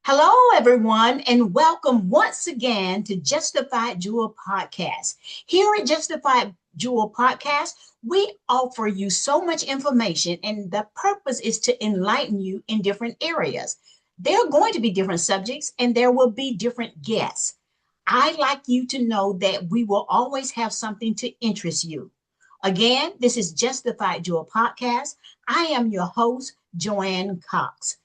Hello, everyone, and welcome once again to Justified Jewel Podcast. Here at Justified Jewel Podcast, we offer you so much information, and the purpose is to enlighten you in different areas. There are going to be different subjects, and there will be different guests. I'd like you to know that we will always have something to interest you. Again, this is Justified Jewel Podcast. I am your host, Joanne Cox.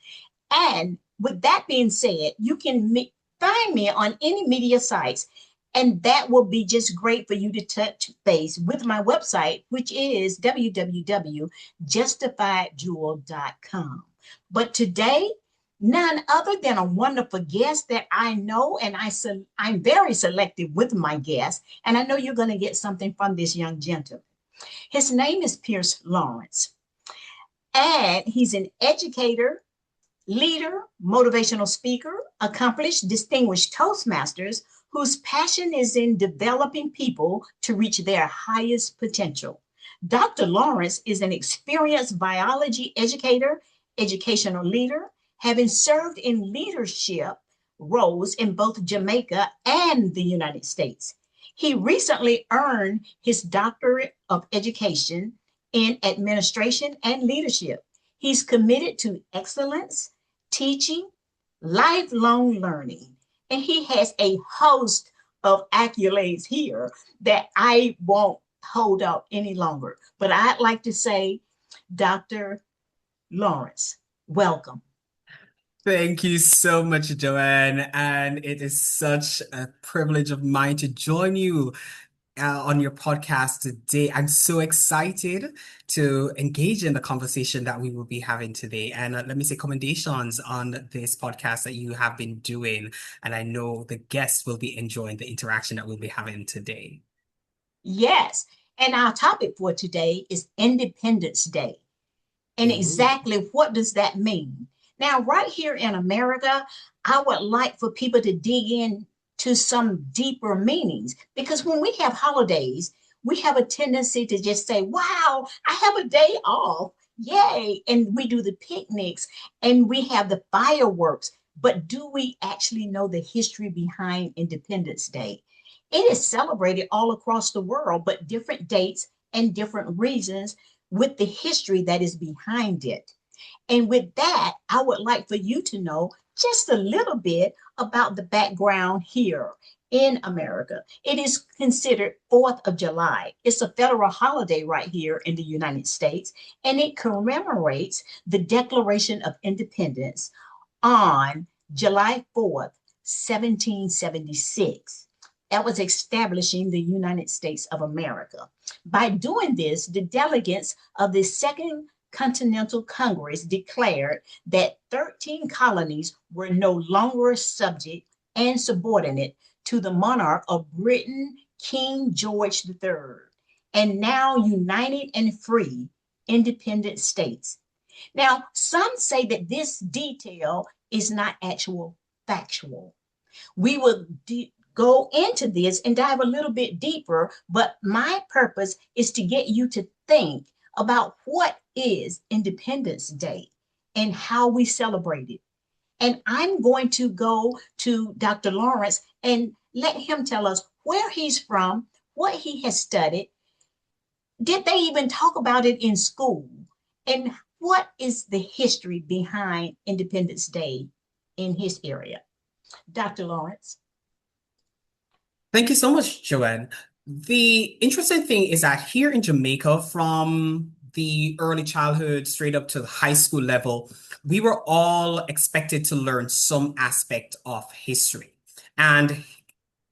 And with that being said, you can find me on any media sites, and that will be just great for you to touch base with my website, which is www.justifieddjewel.com. But today, none other than a wonderful guest that I know, and I'm very selective with my guests, and I know you're going to get something from this young gentleman. His name is Pierce Lawrence, and he's an educator, leader, motivational speaker, accomplished, distinguished Toastmasters whose passion is in developing people to reach their highest potential. Dr. Lawrence is an experienced biology educator, educational leader, having served in leadership roles in both Jamaica and the United States. He recently earned his doctorate of education in administration and leadership. He's committed to excellence, teaching, lifelong learning. And he has a host of accolades here that I won't hold up any longer. But I'd like to say, Dr. Lawrence, welcome. Thank you so much, Joanne. And it is such a privilege of mine to join you on your podcast today. I'm so excited to engage in the conversation that we will be having today. And let me say commendations on this podcast that you have been doing. And I know the guests will be enjoying the interaction that we'll be having today. Yes. And our topic for today is Independence Day. And Ooh. exactly what does that mean? Now, right here in America, I would like for people to dig in to some deeper meanings because when we have holidays, we have a tendency to just say, wow, I have a day off. Yay. And we do the picnics and we have the fireworks. But do we actually know the history behind Independence Day? It is celebrated all across the world, but different dates and different reasons with the history that is behind it. And with that, I would like for you to know just a little bit about the background here in America. It is considered 4th of July. It's a federal holiday right here in the United States, and it commemorates the Declaration of Independence on July 4th, 1776. That was establishing the United States of America. By doing this, the delegates of the Second Continental Congress declared that 13 colonies were no longer subject and subordinate to the monarch of Britain, King George III, and now united and free independent states. Now, some say that this detail is not actual factual. We will go into this and dive a little bit deeper, but my purpose is to get you to think about what is Independence Day and how we celebrate it. And I'm going to go to Dr. Lawrence and let him tell us where he's from, what he has studied. Did they even talk about it in school? And what is the history behind Independence Day in his area? Dr. Lawrence. Thank you so much, Joanne. The interesting thing is that here in Jamaica, from the early childhood straight up to the high school level, we were all expected to learn some aspect of history. And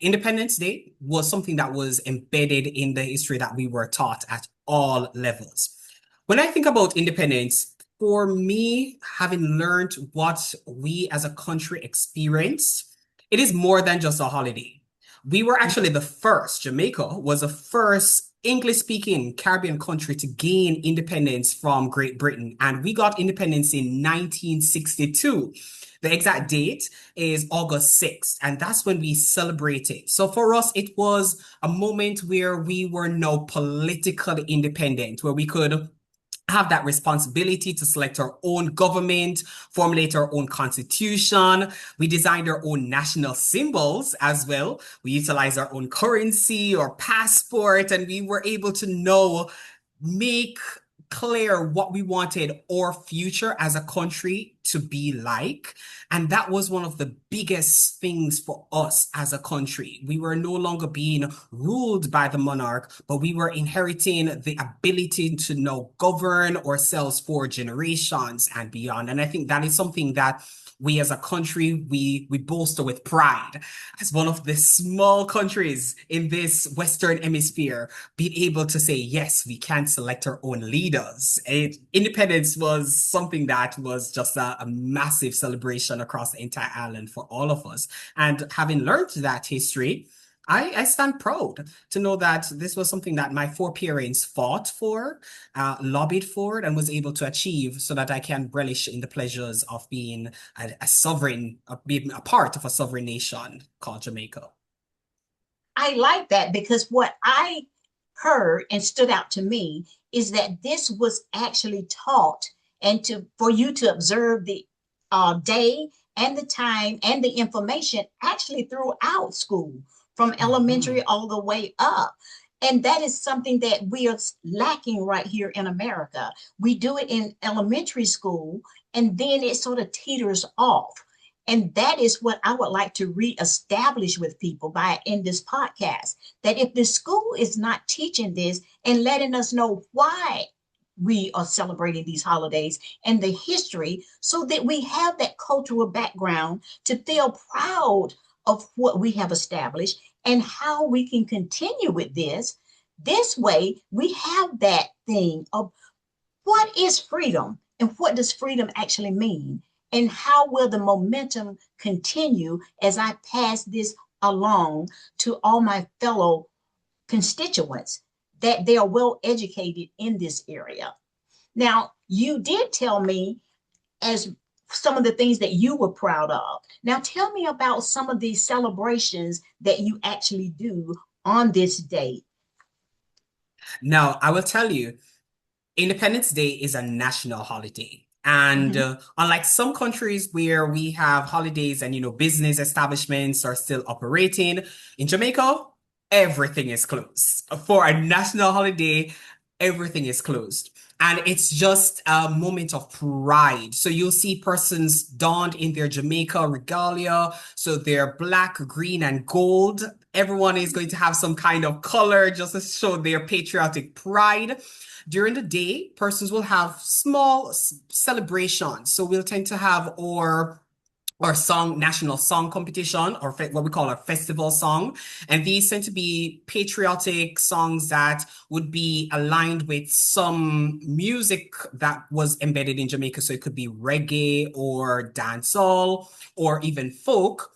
Independence Day was something that was embedded in the history that we were taught at all levels. When I think about independence, for me, having learned what we as a country experience, it is more than just a holiday. We were actually the first, Jamaica was the first English speaking Caribbean country to gain independence from Great Britain. And we got independence in 1962. The exact date is August 6th, and that's when we celebrated. So for us, it was a moment where we were now politically independent, where we could have that responsibility to select our own government, formulate our own constitution. We designed our own national symbols as well. We utilized our own currency or passport, and we were able to make clear what we wanted our future as a country to be like. And that was one of the biggest things for us as a country. We were no longer being ruled by the monarch, but we were inheriting the ability to now govern ourselves for generations and beyond. And I think that is something that we as a country, we bolster with pride as one of the small countries in this Western hemisphere, being able to say, yes, we can select our own leaders. Independence was something that was just a massive celebration across the entire island for all of us. And having learned that history, I stand proud to know that this was something that my foreparents fought for, lobbied for, and was able to achieve so that I can relish in the pleasures of being a sovereign, of being a part of a sovereign nation called Jamaica. I like that because what I heard and stood out to me is that this was actually taught and to for you to observe the day and the time and the information actually throughout school from elementary Mhm. all the way up. And that is something that we are lacking right here in America. We do it in elementary school and then it sort of teeters off. And that is what I would like to reestablish with people by in this podcast. That if the school is not teaching this and letting us know why we are celebrating these holidays and the history, so that we have that cultural background to feel proud of what we have established and how we can continue with this. This way, we have that thing of what is freedom and what does freedom actually mean? And how will the momentum continue as I pass this along to all my fellow constituents that they are well educated in this area? Now, you did tell me as some of the things that you were proud of. Now, tell me about some of these celebrations that you actually do on this day. Now, I will tell you, Independence Day is a national holiday. And Mhm. unlike some countries where we have holidays and, business establishments are still operating, in Jamaica, everything is closed. For a national holiday, everything is closed. And it's just a moment of pride. So you'll see persons donned in their Jamaica regalia. So they're black, green, and gold. Everyone is going to have some kind of color just to show their patriotic pride. During the day, persons will have small celebrations. So we'll tend to have our song national song competition or what we call our festival song, and these tend to be patriotic songs that would be aligned with some music that was embedded in Jamaica. So it could be reggae or dancehall or even folk.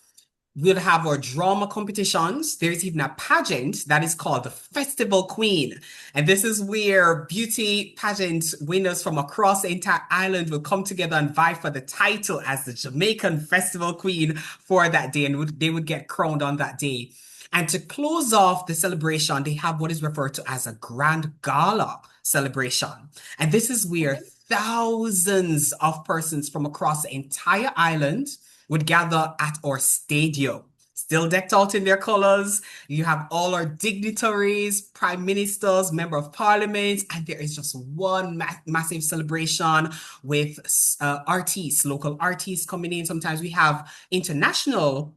We'll have our drama competitions. There's even a pageant that is called the Festival Queen. And this is where beauty pageant winners from across the entire island will come together and vie for the title as the Jamaican Festival Queen for that day. And they would get crowned on that day. And to close off the celebration, they have what is referred to as a grand gala celebration. And this is where Okay. thousands of persons from across the entire island would gather at our stadium, still decked out in their colors. You have all our dignitaries, prime ministers, member of parliament, and there is just one massive celebration with artists, local artists coming in. Sometimes we have international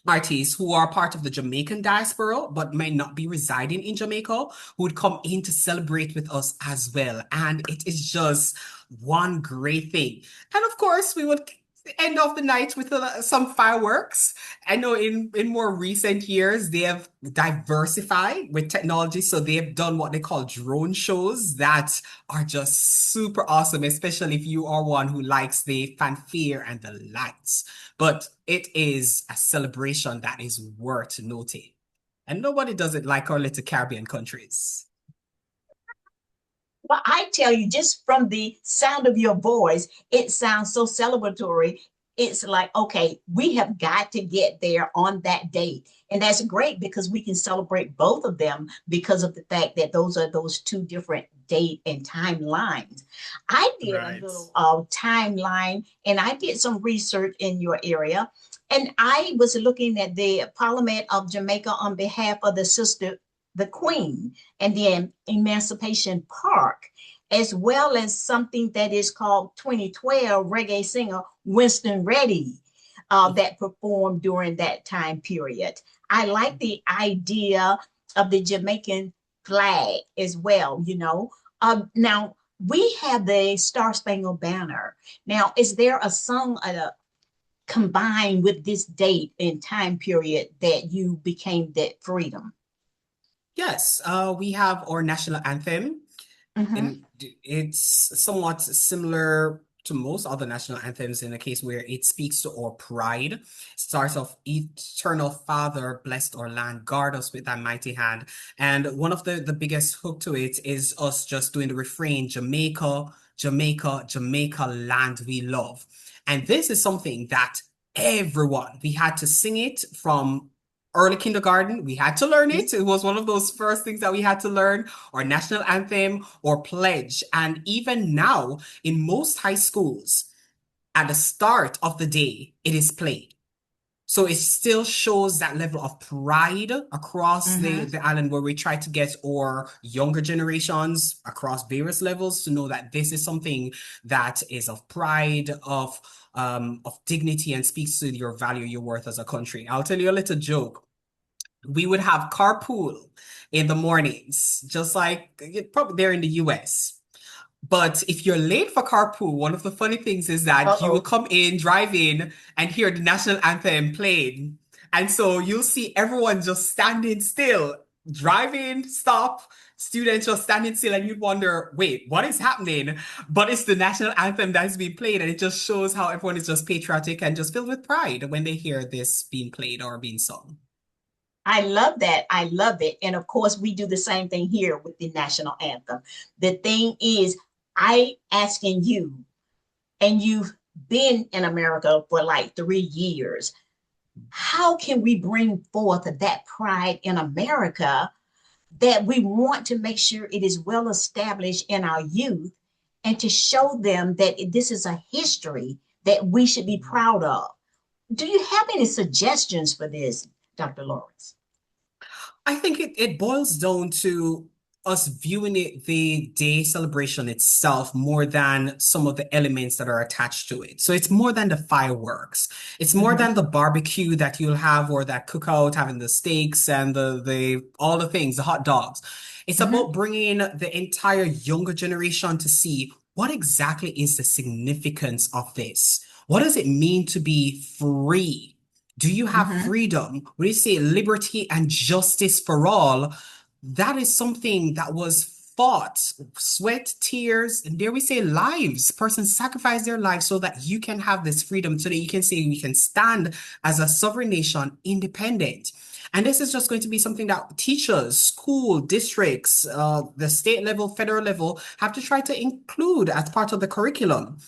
artists who are part of the Jamaican diaspora but may not be residing in Jamaica who would come in to celebrate with us as well. And it is just one great thing. And of course, we would end off the night with some fireworks. I know in more recent years, they have diversified with technology. So they have done what they call drone shows that are just super awesome, especially if you are one who likes the fanfare and the lights. But it is a celebration that is worth noting. And nobody does it like our little Caribbean countries. Well, I tell you, just from the sound of your voice, it sounds so celebratory. it's like, okay, we have got to get there on that date. And that's great because we can celebrate both of them because of the fact that those are those two different date and timelines. I did a Right. little timeline and I did some research in your area. And I was looking at the Parliament of Jamaica on behalf of the sister, the Queen, and the Emancipation Park, as well as something that is called 2012 reggae singer Winston Reddy that performed during that time period. I like the idea of the Jamaican flag as well, you know. Now, we have the Star Spangled Banner. Now, is there a song combined with this date and time period that you became that freedom? Yes, we have our national anthem, Mm-hmm. and it's somewhat similar to most other national anthems in a case where it speaks to our pride. It starts off, Eternal Father, blessed our land, guard us with thy mighty hand. And one of the biggest hook to it is us just doing the refrain, Jamaica, Jamaica, Jamaica, land we love. And this is something that everyone, we had to sing it from early kindergarten. We had to learn it. It was one of those first things that we had to learn, our national anthem or pledge. And even now, in most high schools, at the start of the day, it is played. So it still shows that level of pride across Mm-hmm. the island where we try to get our younger generations across various levels to know that this is something that is of pride, of dignity and speaks to your value, your worth as a country. I'll tell you a little joke. We would have carpool in the mornings, just like probably there in the US. But if you're late for carpool, one of the funny things is that you will Uh-oh. come in, drive in, and hear the national anthem played. And so you'll see everyone just standing still, driving, stop, students just standing still, and you'd wonder, wait, what is happening? But it's the national anthem that is being played, and it just shows how everyone is just patriotic and just filled with pride when they hear this being played or being sung. I love that. I love it. And of course, we do the same thing here with the national anthem. The thing is, I asking you, and you've been in America for like 3 years, how can we bring forth that pride in America that we want to make sure it is well established in our youth and to show them that this is a history that we should be proud of? Do you have any suggestions for this, Dr. Lawrence? I think it boils down to us viewing it, the day celebration itself, more than some of the elements that are attached to it. So it's more than the fireworks. It's more than Mm-hmm. the barbecue that you'll have or that cookout, having the steaks and the all the things, the hot dogs. It's Mm-hmm. about bringing the entire younger generation to see what exactly is the significance of this. What does it mean to be free? Do you have Mm-hmm. freedom? When you say liberty and justice for all, that is something that was fought, sweat, tears, and dare we say lives. Persons sacrifice their lives so that you can have this freedom, so that you can say we can stand as a sovereign nation, independent. And this is just going to be something that teachers, school, districts, the state level, federal level have to try to include as part of the curriculum,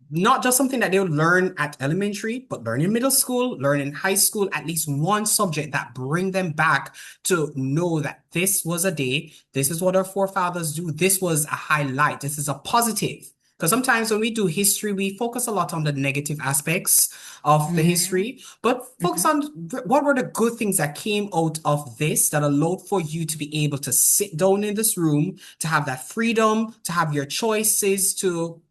not just something that they'll learn at elementary, but learn in middle school, learn in high school, at least one subject that bring them back to know that this was a day, this is what our forefathers do, this was a highlight, this is a positive. Because sometimes when we do history, we focus a lot on the negative aspects of the Mm-hmm. history, but focus Mm-hmm. on what were the good things that came out of this that allowed for you to be able to sit down in this room, to have that freedom, to have your choices, to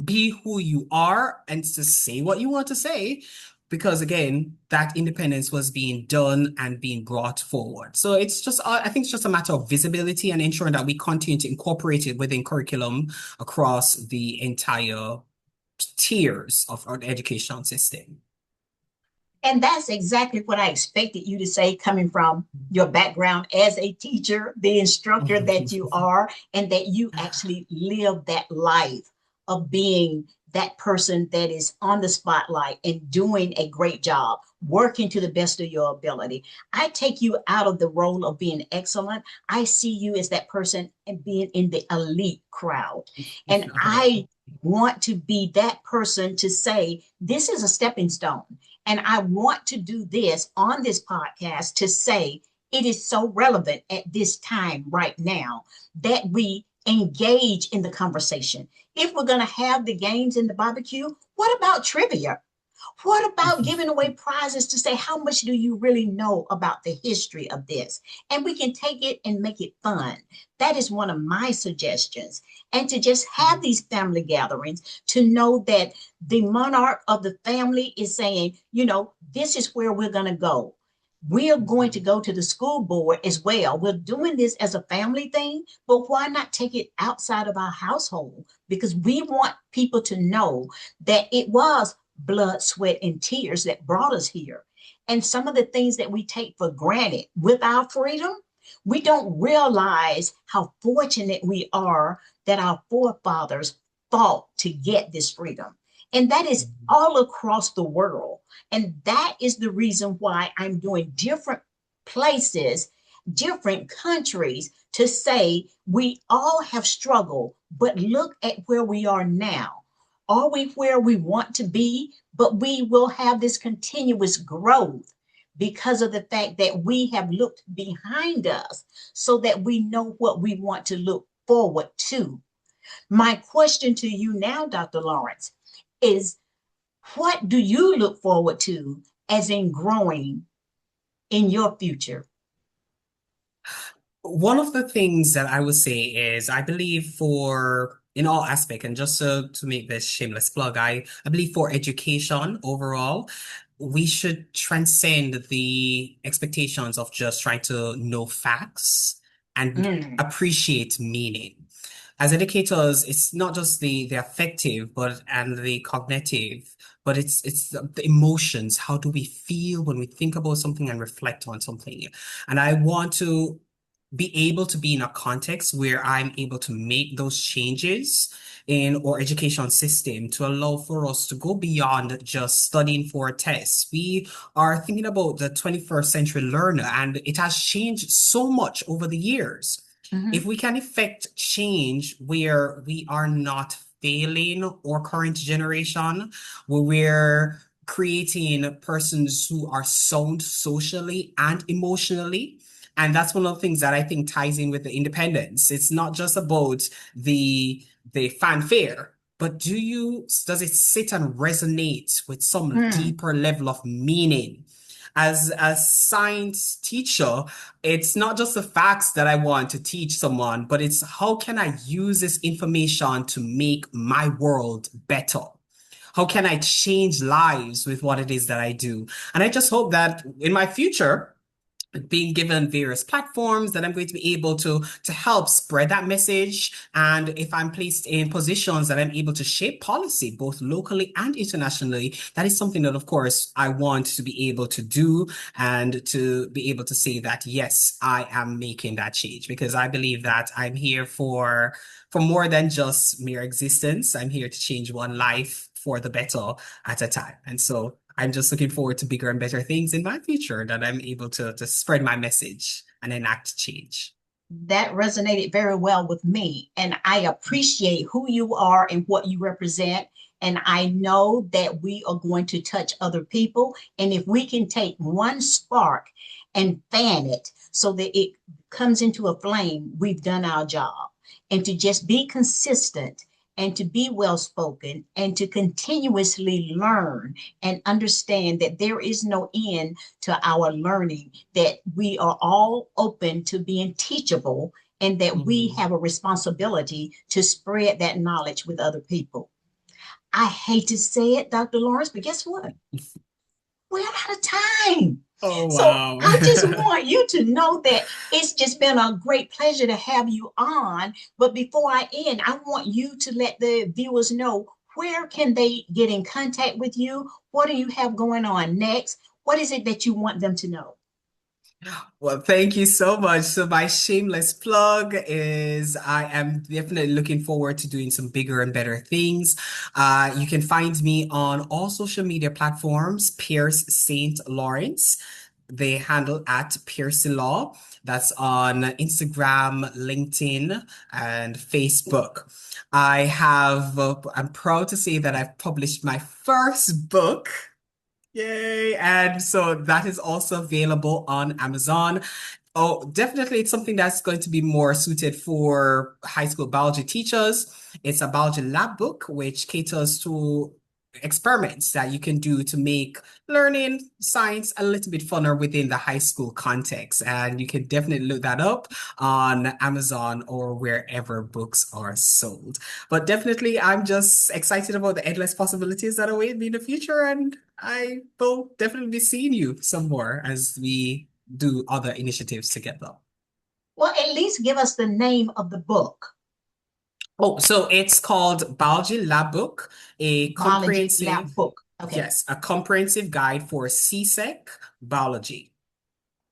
be who you are and to say what you want to say, because again that independence was being done and being brought forward. So it's just I think it's just a matter of visibility and ensuring that we continue to incorporate it within curriculum across the entire tiers of our educational system. And that's exactly what I expected you to say, coming from your background as a teacher, the instructor that you are, and that you actually live that life of being that person that is on the spotlight and doing a great job, working to the best of your ability. I take you out of the role of being excellent. I see you as that person and being in the elite crowd. And I want to be that person to say, this is a stepping stone. And I want to do this on this podcast to say it is so relevant at this time right now that we engage in the conversation. If we're going to have the games in the barbecue, what about trivia? What about giving away prizes to say, how much do you really know about the history of this? And we can take it and make it fun. That is one of my suggestions. And to just have these family gatherings to know that the monarch of the family is saying, this is where we're going to go. We're going to go to the school board as well. We're doing this as a family thing, but why not take it outside of our household? Because we want people to know that it was blood, sweat, and tears that brought us here. And some of the things that we take for granted with our freedom, we don't realize how fortunate we are that our forefathers fought to get this freedom. And that is all across the world. And that is the reason why I'm doing different places, different countries to say we all have struggled, but look at where we are now. Are we where we want to be? But we will have this continuous growth because of the fact that we have looked behind us so that we know what we want to look forward to. My question to you now, Dr. Lawrence, is what do you look forward to as in growing in your future? One of the things that I would say is I believe for in all aspect, and just to make this shameless plug, I believe for education overall, we should transcend the expectations of just trying to know facts and Mm, appreciate meaning. As educators, it's not just the affective but and the cognitive, but it's the emotions. How do we feel when we think about something and reflect on something? And I want to be able to be in a context where I'm able to make those changes in our education system to allow for us to go beyond just studying for a test. We are thinking about the 21st century learner, and it has changed so much over the years. If mhm, we can effect change where we are not failing our current generation, where we're creating persons who are sound socially and emotionally, and that's one of the things that I think ties in with the independence. It's not just about the fanfare, but does it sit and resonate with some mm, deeper level of meaning? As a science teacher, it's not just the facts that I want to teach someone, but it's how can I use this information to make my world better? How can I change lives with what it is that I do? And I just hope that in my future, being given various platforms that I'm going to be able to help spread that message. And if I'm placed in positions that I'm able to shape policy, both locally and internationally, that is something that, of course, I want to be able to do and to be able to say that, yes, I am making that change because I believe that I'm here for more than just mere existence. I'm here to change one life for the better at a time. And so I'm just looking forward to bigger and better things in my future that I'm able to spread my message and enact change. that resonated very well with me. And I appreciate who you are and what you represent. And I know that we are going to touch other people. And if we can take one spark and fan it so that it comes into a flame, we've done our job. And to just be consistent and to be well spoken and to continuously learn and understand that there is no end to our learning, that we are all open to being teachable, and that we Mhm. have a responsibility to spread that knowledge with other people. I hate to say it, Dr. Lawrence, but guess what? We're out of time. Oh, So wow. I just want you to know that it's just been a great pleasure to have you on. But before I end, I want you to let the viewers know, where can they get in contact with you? What do you have going on next? What is it that you want them to know? Well, thank you so much. So my shameless plug is I am definitely looking forward to doing some bigger and better things. You can find me on all social media platforms, Pierce St. Lawrence. They handle at Piercy Law. That's on Instagram, LinkedIn, and Facebook. I'm proud to say that I've published my first book. Yay! And so that is also available on Amazon. Oh, definitely, it's something that's going to be more suited for high school biology teachers. It's a biology lab book, which caters to experiments that you can do to make learning science a little bit funner within the high school context. And you can definitely look that up on Amazon or wherever books are sold. But definitely, I'm just excited about the endless possibilities that await me in the future. And I will definitely be seeing you some more as we do other initiatives together. Well, at least give us the name of the book, Oh, so it's called Biology Lab Book, a Biology comprehensive, Lab Book. Okay. yes, a comprehensive guide for CSEC biology.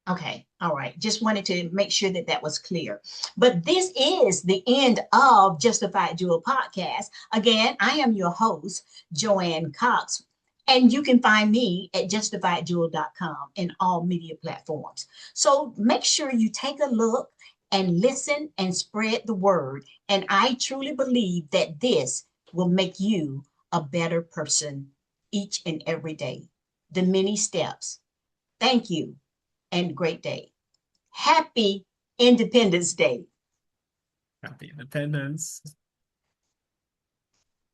Okay. All right. Just wanted to make sure that that was clear. But this is the end of Justified Jewel podcast. Again, I am your host, Joanne Cox, and you can find me at justifiedjewel.com in all media platforms. So make sure you take a look and listen and spread the word. And I truly believe that this will make you a better person each and every day. The many steps. Thank you and great day. Happy Independence Day. Happy Independence.